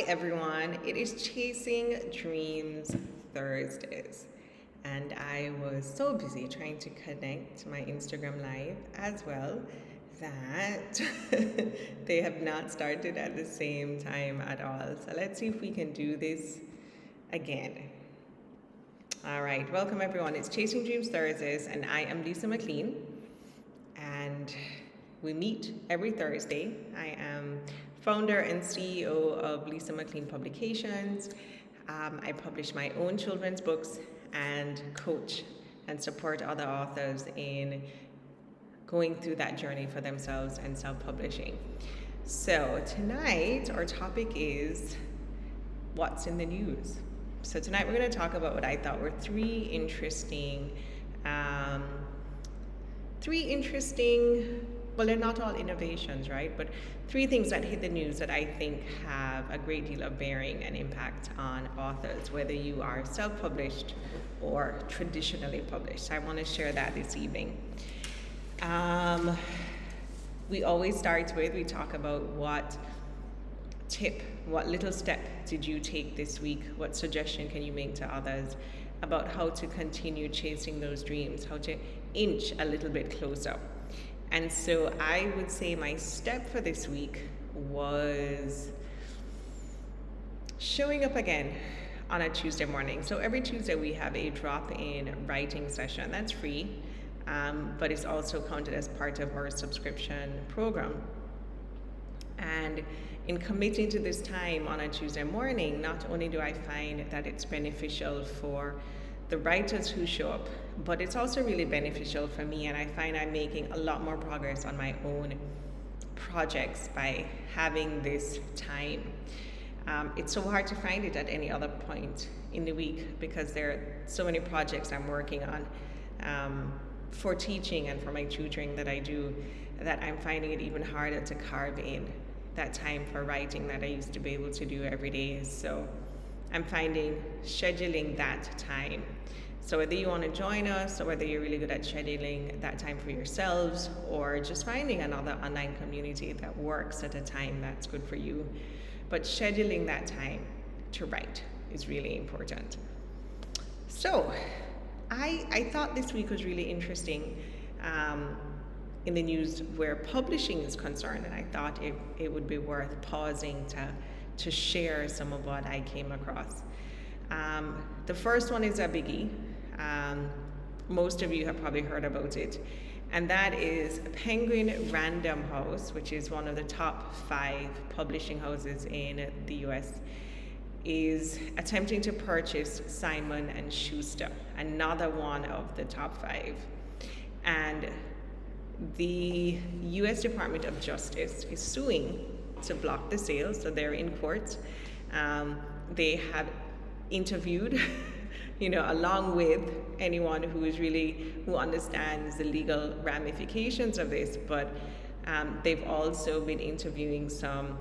everyone, it is Chasing Dreams Thursdays, and I was so busy trying to connect to my Instagram live as well that they have not started at the same time at all. So let's see if we can do this again. All right, welcome everyone. It's Chasing Dreams Thursdays, and I am Lisa McLean, and we meet every Thursday. I am founder and CEO of Lisa McLean Publications. I publish my own children's books and coach and support other authors in going through that journey for themselves and self-publishing. So tonight our topic is what's in the news. So tonight we're going to talk about what I thought were three interesting, well, they're not all innovations, right? But three things that hit the news that I think have a great deal of bearing and impact on authors, whether you are self-published or traditionally published. So I want to share that this evening. We always start with, we talk about what little step did you take this week? What suggestion can you make to others about how to continue chasing those dreams, how to inch a little bit closer? And so I would say my step for this week was showing up again on a Tuesday morning. So every Tuesday we have a drop-in writing session that's free, but it's also counted as part of our subscription program. And in committing to this time on a Tuesday morning, not only do I find that it's beneficial for the writers who show up, but it's also really beneficial for me, and I find I'm making a lot more progress on my own projects by having this time. It's so hard to find it at any other point in the week because there are so many projects I'm working on for teaching and for my tutoring that I do, that I'm finding it even harder to carve in that time for writing that I used to be able to do every day. So I'm finding scheduling that time. So whether you want to join us or whether you're really good at scheduling that time for yourselves or just finding another online community that works at a time that's good for you, but scheduling that time to write is really important. So I thought this week was really interesting in the news where publishing is concerned, and I thought it would be worth pausing to share some of what I came across. The first one is a biggie. Most of you have probably heard about it, and that is Penguin Random House, which is one of the top 5 publishing houses in the US, is attempting to purchase Simon & Schuster, another one of the top 5. And the US Department of Justice is suing to block the sale, so they're in court. They have interviewed, along with anyone who understands the legal ramifications of this, but they've also been interviewing some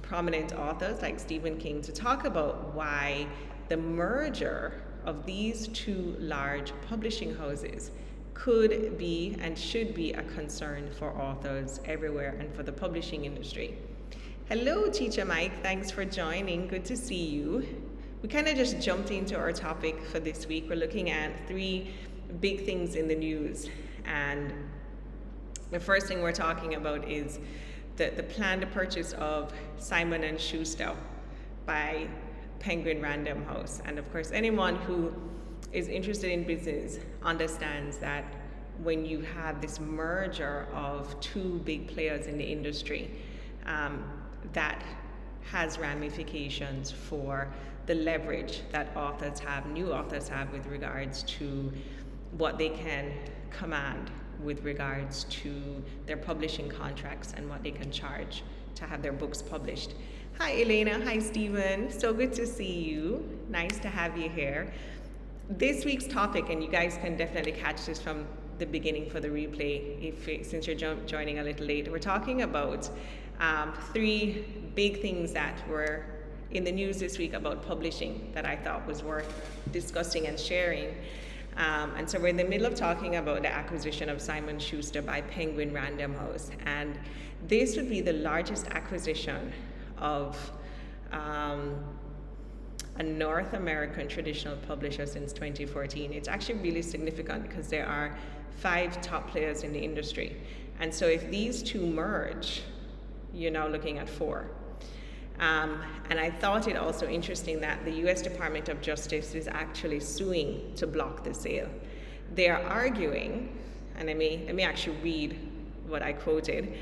prominent authors like Stephen King to talk about why the merger of these two large publishing houses could be and should be a concern for authors everywhere and for the publishing industry. Hello, Teacher Mike. Thanks for joining. Good to see you. We kind of just jumped into our topic for this week. We're looking at 3 big things in the news. And the first thing we're talking about is the planned purchase of Simon & Schuster by Penguin Random House. And of course, anyone who is interested in business understands that when you have this merger of 2 big players in the industry, that has ramifications for the leverage that new authors have with regards to what they can command with regards to their publishing contracts and what they can charge to have their books published. Hi Elena, hi Stephen, so good to see you. Nice to have you here. This week's topic, and you guys can definitely catch this from the beginning for the replay since you're joining a little late. We're talking about 3 big things that were in the news this week about publishing that I thought was worth discussing and sharing. And so we're in the middle of talking about the acquisition of Simon & Schuster by Penguin Random House, and this would be the largest acquisition of um, a North American traditional publisher since 2014. It's actually really significant because there are 5 top players in the industry. And so if these two merge, you're now looking at 4. And I thought it also interesting that the US Department of Justice is actually suing to block the sale. They are arguing, and let me actually read what I quoted.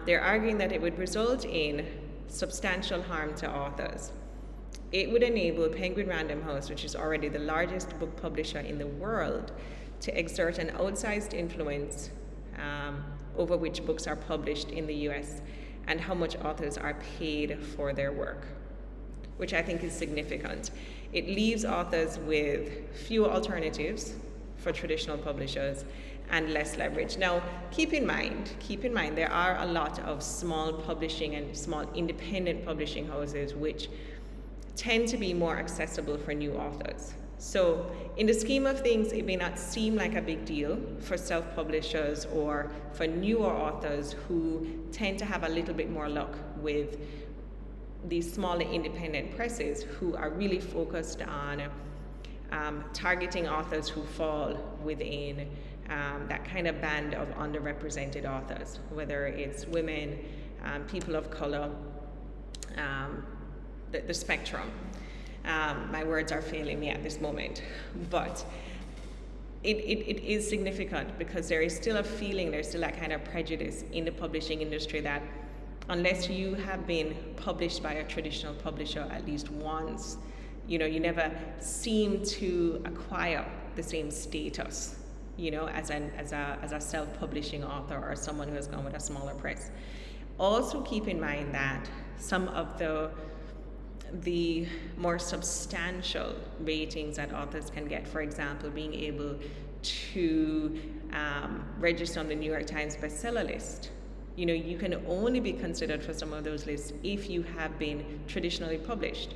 They're arguing that it would result in substantial harm to authors. It would enable Penguin Random House, which is already the largest book publisher in the world, to exert an outsized influence over which books are published in the US and how much authors are paid for their work, which I think is significant. It leaves authors with fewer alternatives for traditional publishers and less leverage. Now, keep in mind, there are a lot of small publishing and small independent publishing houses which tend to be more accessible for new authors. So in the scheme of things, it may not seem like a big deal for self-publishers or for newer authors who tend to have a little bit more luck with these smaller independent presses who are really focused on targeting authors who fall within that kind of band of underrepresented authors, whether it's women, people of color, the spectrum. My words are failing me at this moment, but it is significant because there is still a feeling, there's still that kind of prejudice in the publishing industry that unless you have been published by a traditional publisher at least once, you never seem to acquire the same status, as a self-publishing author or someone who has gone with a smaller press. Also keep in mind that some of the more substantial ratings that authors can get, for example, being able to register on the New York Times bestseller list, you can only be considered for some of those lists if you have been traditionally published.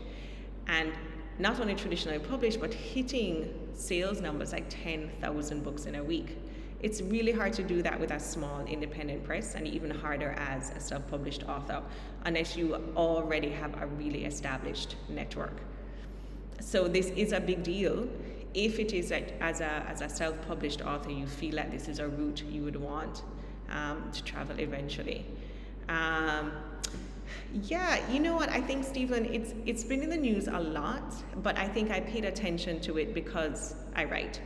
And not only traditionally published, but hitting sales numbers like 10,000 books in a week. It's really hard to do that with a small independent press, and even harder as a self-published author, unless you already have a really established network. So this is a big deal. If it is as a self-published author, you feel that this is a route you would want to travel eventually. Yeah, you know what? I think, Stephen, it's been in the news a lot, but I think I paid attention to it because I write.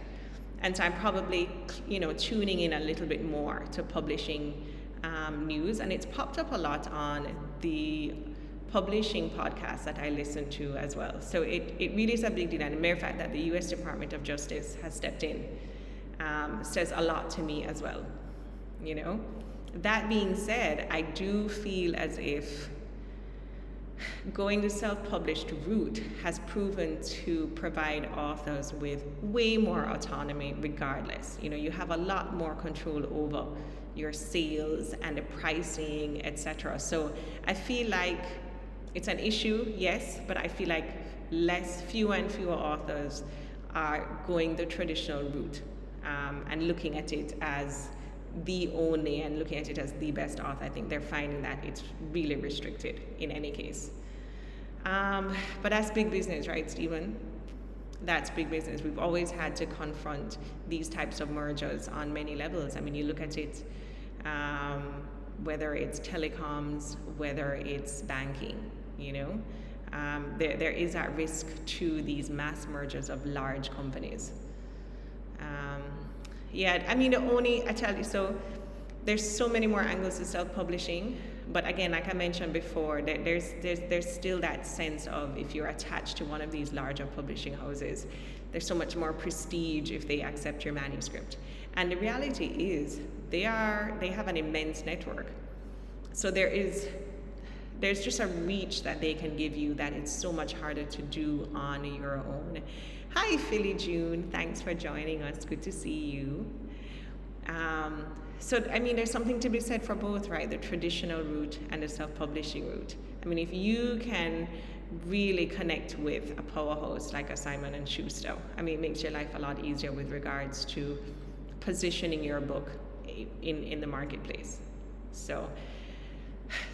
And so I'm probably, tuning in a little bit more to publishing news, and it's popped up a lot on the publishing podcast that I listen to as well. So it really is a big deal, and the mere fact that the US Department of Justice has stepped in says a lot to me as well. That being said, I do feel as if going the self-published route has proven to provide authors with way more autonomy regardless. You have a lot more control over your sales and the pricing, etc. So I feel like it's an issue, yes, but I feel like fewer and fewer authors are going the traditional route and looking at it as the only and looking at it as the best author. I think they're finding that it's really restricted in any case. But that's big business, right, Stephen? That's big business. We've always had to confront these types of mergers on many levels. I mean, you look at it, whether it's telecoms, whether it's banking, there is that risk to these mass mergers of large companies. I tell you, so there's so many more angles to self-publishing, but again, like I mentioned before, there's still that sense of if you're attached to one of these larger publishing houses, there's so much more prestige if they accept your manuscript. And the reality is, they have an immense network. So there's just a reach that they can give you that it's so much harder to do on your own. Hi, Philly June. Thanks for joining us. Good to see you. There's something to be said for both, right? The traditional route and the self-publishing route. I mean, if you can really connect with a powerhouse like a Simon & Schuster, it makes your life a lot easier with regards to positioning your book in the marketplace. So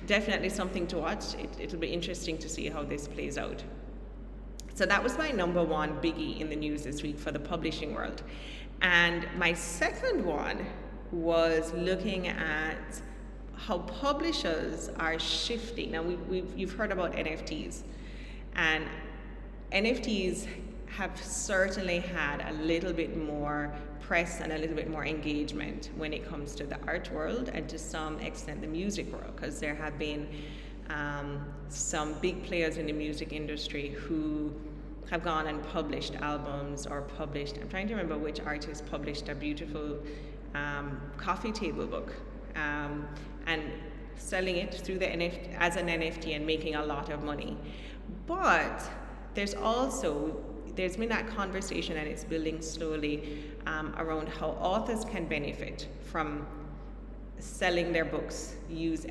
definitely something to watch. It'll be interesting to see how this plays out. So that was my number one biggie in the news this week for the publishing world. And my second one was looking at how publishers are shifting. Now, you've heard about NFTs, and NFTs have certainly had a little bit more press and a little bit more engagement when it comes to the art world and to some extent the music world, because there have been some big players in the music industry who have gone and published albums or published, I'm trying to remember which artist published a beautiful coffee table book and selling it through the NFT as an NFT and making a lot of money. But there's been that conversation, and it's building slowly around how authors can benefit from selling their books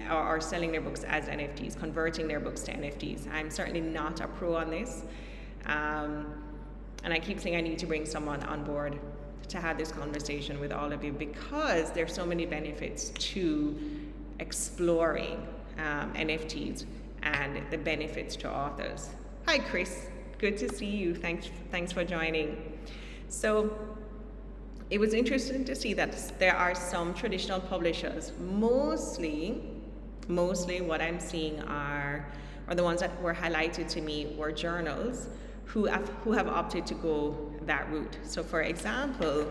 or selling their books as NFTs, converting their books to NFTs. I'm certainly not a pro on this, and I keep saying I need to bring someone on board to have this conversation with all of you, because there's so many benefits to exploring NFTs and the benefits to authors. Hi, Chris. Good to see you. Thanks for joining. So it was interesting to see that there are some traditional publishers. Mostly what I'm seeing are the ones that were highlighted to me were journals who have opted to go that route. So for example,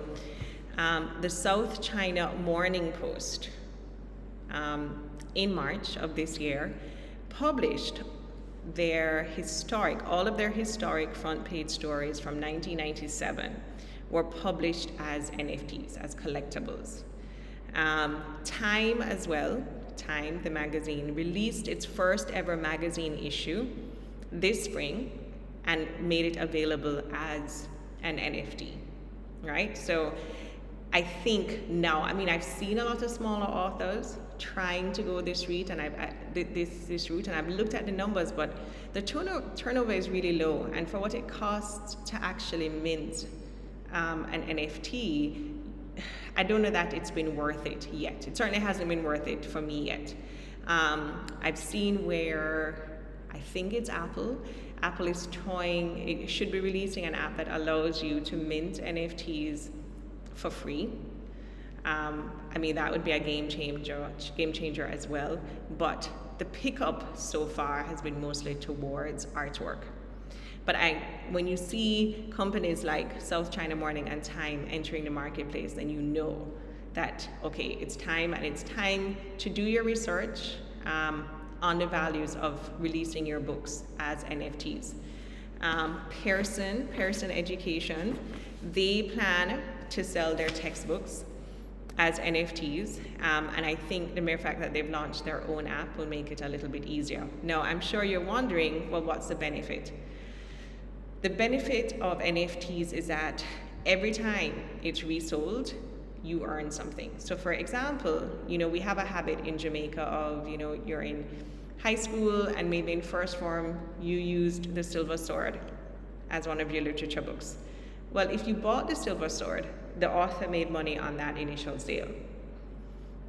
the South China Morning Post in March of this year published all of their historic front page stories from 1997 were published as NFTs, as collectibles. Time as well, Time, the magazine, released its first ever magazine issue this spring and made it available as an NFT, right? So I think now, I've seen a lot of smaller authors trying to go this route, and this route, and I've looked at the numbers, but the turnover is really low, and for what it costs to actually mint an NFT, I don't know that it's been worth it yet. It certainly hasn't been worth it for me yet. I've seen where I think it's Apple is it should be releasing an app that allows you to mint NFTs for free. That would be a game changer as well. But the pickup so far has been mostly towards artwork. But when you see companies like South China Morning and Time entering the marketplace, then you know that, okay, it's time to do your research on the values of releasing your books as NFTs. Pearson Education, they plan to sell their textbooks as NFTs, and I think the mere fact that they've launched their own app will make it a little bit easier. Now, I'm sure you're wondering, well, what's the benefit? The benefit of NFTs is that every time it's resold, you earn something. So for example, we have a habit in Jamaica of, you're in high school and maybe in first form, you used The Silver Sword as one of your literature books. Well, if you bought The Silver Sword, the author made money on that initial sale.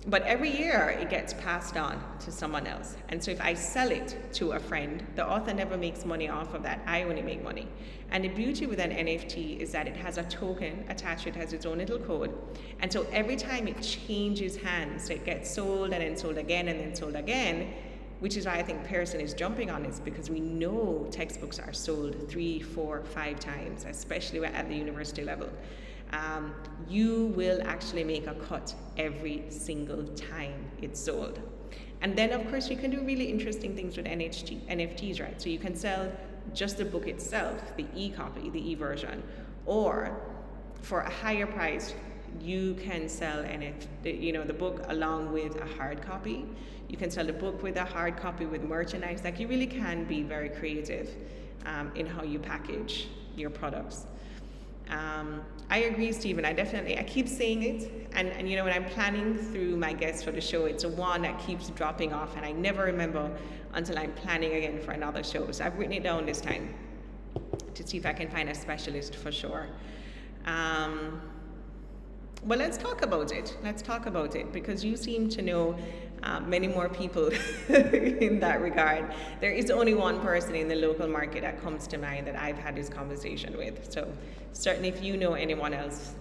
But every year it gets passed on to someone else. And so if I sell it to a friend, the author never makes money off of that. I only make money. And the beauty with an NFT is that it has a token attached, it has its own little code. And so every time it changes hands, it gets sold and then sold again and then sold again, which is why I think Pearson is jumping on this, because we know textbooks are sold 3, 4, 5 times, especially at the university level. You will actually make a cut every single time it's sold. And then of course you can do really interesting things with NFTs, right? So you can sell just the book itself, the e-copy, the e-version, or for a higher price, you can sell the book along with a hard copy. You can sell the book with a hard copy with merchandise. Like, you really can be very creative in how you package your products. I agree, Stephen. I keep saying it, and when I'm planning through my guests for the show, it's a one that keeps dropping off, and I never remember until I'm planning again for another show. So I've written it down this time to see if I can find a specialist for sure. Well, let's talk about it. Because you seem to know many more people in that regard. There is only one person in the local market that comes to mind that I've had this conversation with. So certainly if you know anyone else,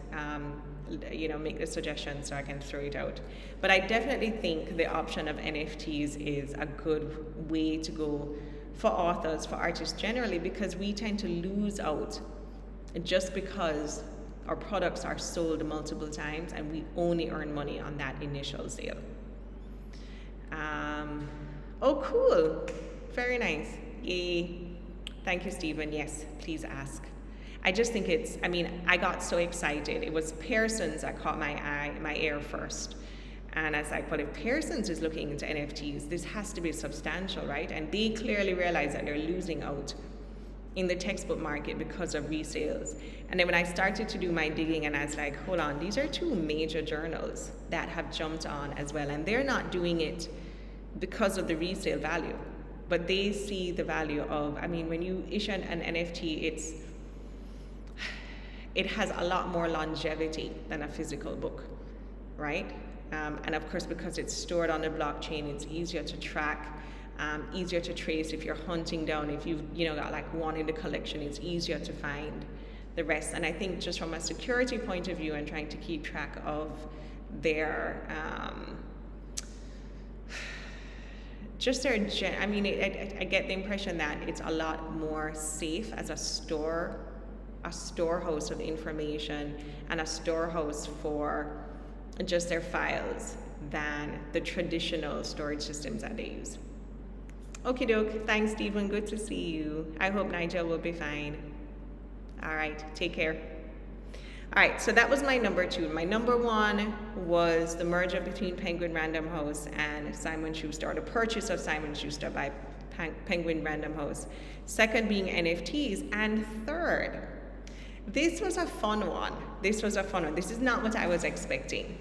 make the suggestion so I can throw it out. But I definitely think the option of NFTs is a good way to go for authors, for artists generally, because we tend to lose out just because our products are sold multiple times and we only earn money on that initial sale. Oh, cool. Very nice. Yay. Thank you, Stephen. Yes, please ask. I just think I got so excited. It was Pearson's that caught my ear first. And I was like, well, if Pearson's is looking into NFTs, this has to be substantial, right? And they clearly realize that they're losing out in the textbook market because of resales. And then when I started to do my digging, and I was like, hold on, these are two major journals that have jumped on as well. And they're not doing it because of the resale value, but they see the value of, when you issue an NFT, it has a lot more longevity than a physical book, right? And of course, because it's stored on the blockchain, it's easier to track, easier to trace. If you're hunting down, if you've got like one in the collection, it's easier to find the rest. And I think just from a security point of view and trying to keep track of their I get the impression that it's a lot more safe as a storehouse of information and a storehouse for just their files than the traditional storage systems that they use. Okie doke. Thanks, Stephen. Good to see you. I hope Nigel will be fine. All right. Take care. All right. So that was my number 2. My number 1 was the merger between Penguin Random House and Simon Schuster, or the purchase of Simon Schuster by Penguin Random House. Second being NFTs. And third, this was a fun one. This is not what I was expecting.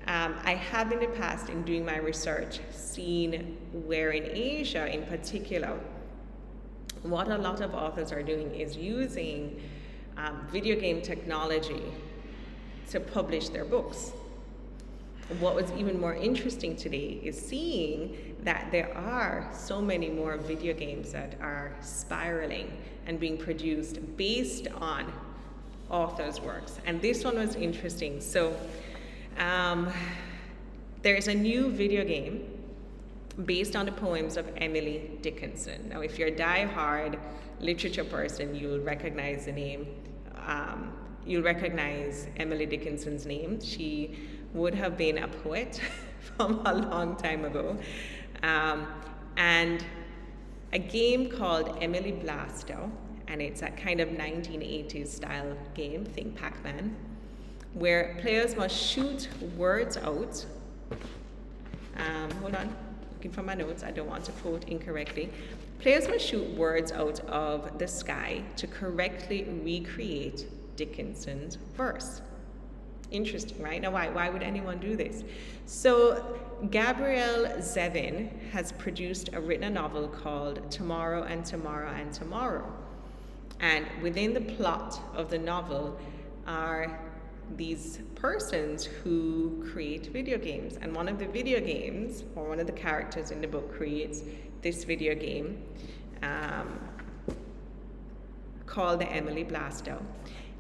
I have in the past, in doing my research, seen where in Asia in particular, what a lot of authors are doing is using video game technology to publish their books. What was even more interesting today is seeing that there are so many more video games that are spiraling and being produced based on authors' works. And this one was interesting. So there's a new video game based on the poems of Emily Dickinson. Now, if you're a die-hard literature person, you'll recognize the name. You'll recognize Emily Dickinson's name. She would have been a poet from a long time ago. And a game called Emily Blasto, and it's a kind of 1980s style game, think Pac-Man, where players must shoot words out. Hold on, looking for my notes, I don't want to quote incorrectly. Players must shoot words out of the sky to correctly recreate Dickinson's verse. Interesting, right? Now, why would anyone do this? So Gabrielle Zevin has written a novel called Tomorrow and Tomorrow and Tomorrow. And within the plot of the novel are these persons who create video games. And one of the video games, or one of the characters in the book, creates this video game called the Emily Blasto.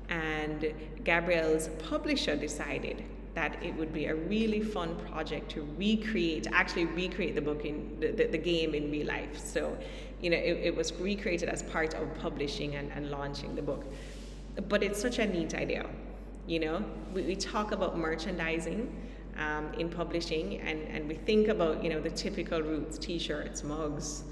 And Gabrielle's publisher decided that it would be a really fun project to recreate the book in the game in real life. So, it was recreated as part of publishing and launching the book. But it's such a neat idea. We talk about merchandising in publishing, and we think about, the typical routes, t-shirts, mugs,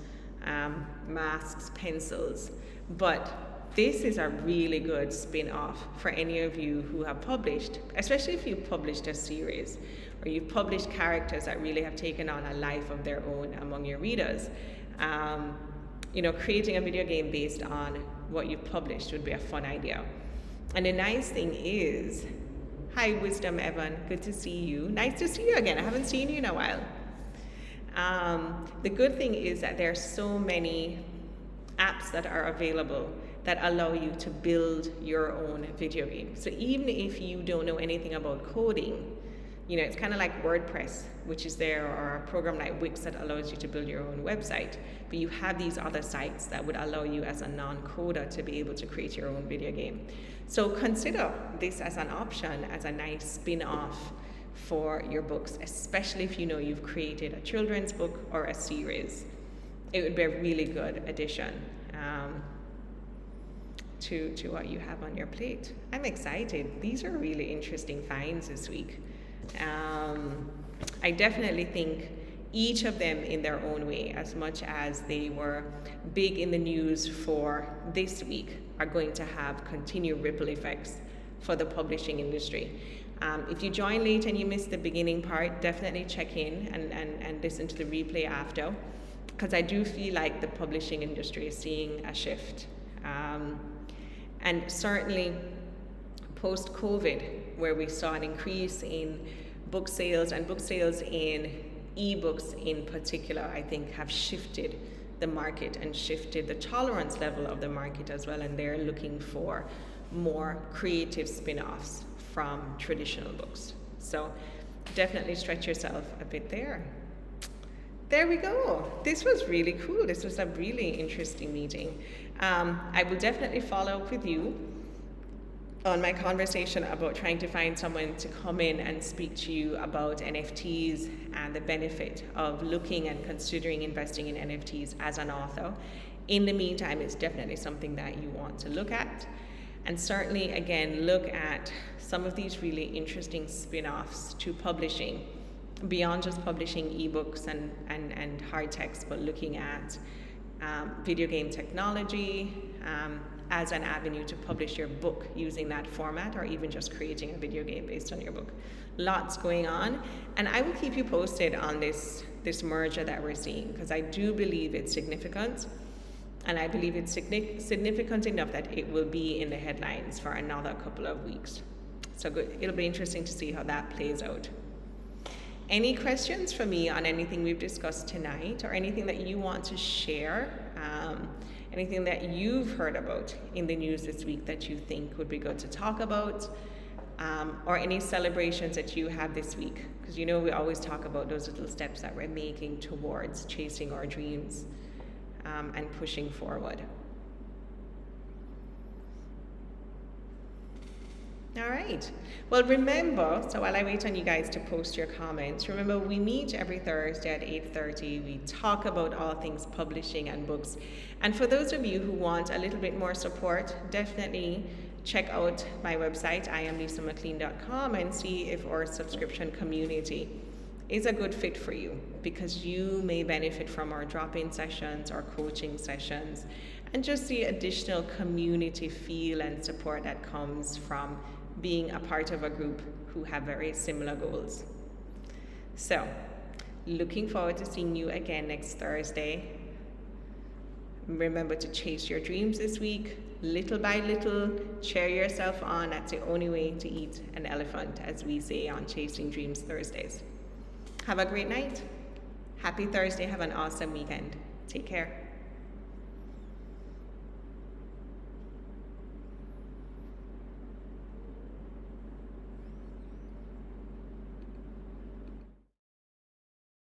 masks, pencils, but this is a really good spin-off for any of you who have published, especially if you've published a series or you've published characters that really have taken on a life of their own among your readers. Creating a video game based on what you've published would be a fun idea. And the nice thing is, hi Wisdom Evan, good to see you. Nice to see you again. I haven't seen you in a while. The good thing is that there are so many apps that are available that allow you to build your own video game. So even if you don't know anything about coding, It's kind of like WordPress, which is there, or a program like Wix that allows you to build your own website. But you have these other sites that would allow you as a non-coder to be able to create your own video game. So consider this as an option, as a nice spin-off for your books, especially if you've created a children's book or a series. It would be a really good addition to what you have on your plate. I'm excited. These are really interesting finds this week. I definitely think each of them in their own way, as much as they were big in the news for this week, are going to have continued ripple effects for the publishing industry. If you join late and you missed the beginning part, definitely check in and listen to the replay after, because I do feel like the publishing industry is seeing a shift. And certainly post-COVID, where we saw an increase in book sales, and book sales in ebooks in particular, I think have shifted the market and shifted the tolerance level of the market as well, and they're looking for more creative spin-offs from traditional books. So definitely stretch yourself a bit there. There we go. This was really cool. This was a really interesting meeting. I will definitely follow up with you on my conversation about trying to find someone to come in and speak to you about NFTs and the benefit of looking and considering investing in NFTs as an author. In the meantime, it's definitely something that you want to look at. And certainly, again, look at some of these really interesting spin-offs to publishing, beyond just publishing ebooks and hard text, but looking at video game technology as an avenue to publish your book using that format, or even just creating a video game based on your book. Lots going on, and I will keep you posted on this merger that we're seeing, because I do believe it's significant, and I believe it's significant enough that it will be in the headlines for another couple of weeks. So good. It'll be interesting to see how that plays out. Any questions for me on anything we've discussed tonight, or anything that you want to share, anything that you've heard about in the news this week that you think would be good to talk about, or any celebrations that you have this week? Because we always talk about those little steps that we're making towards chasing our dreams and pushing forward. All right. Well, remember, so while I wait on you guys to post your comments, remember we meet every Thursday at 8:30. We talk about all things publishing and books. And for those of you who want a little bit more support, definitely check out my website, iamlisamclean.com, and see if our subscription community is a good fit for you, because you may benefit from our drop-in sessions, our coaching sessions, and just the additional community feel and support that comes from being a part of a group who have very similar goals. So, looking forward to seeing you again next Thursday. Remember to chase your dreams this week, little by little. Cheer yourself on. That's the only way to eat an elephant, as we say on Chasing Dreams Thursdays. Have a great night. Happy Thursday. Have an awesome weekend. Take care.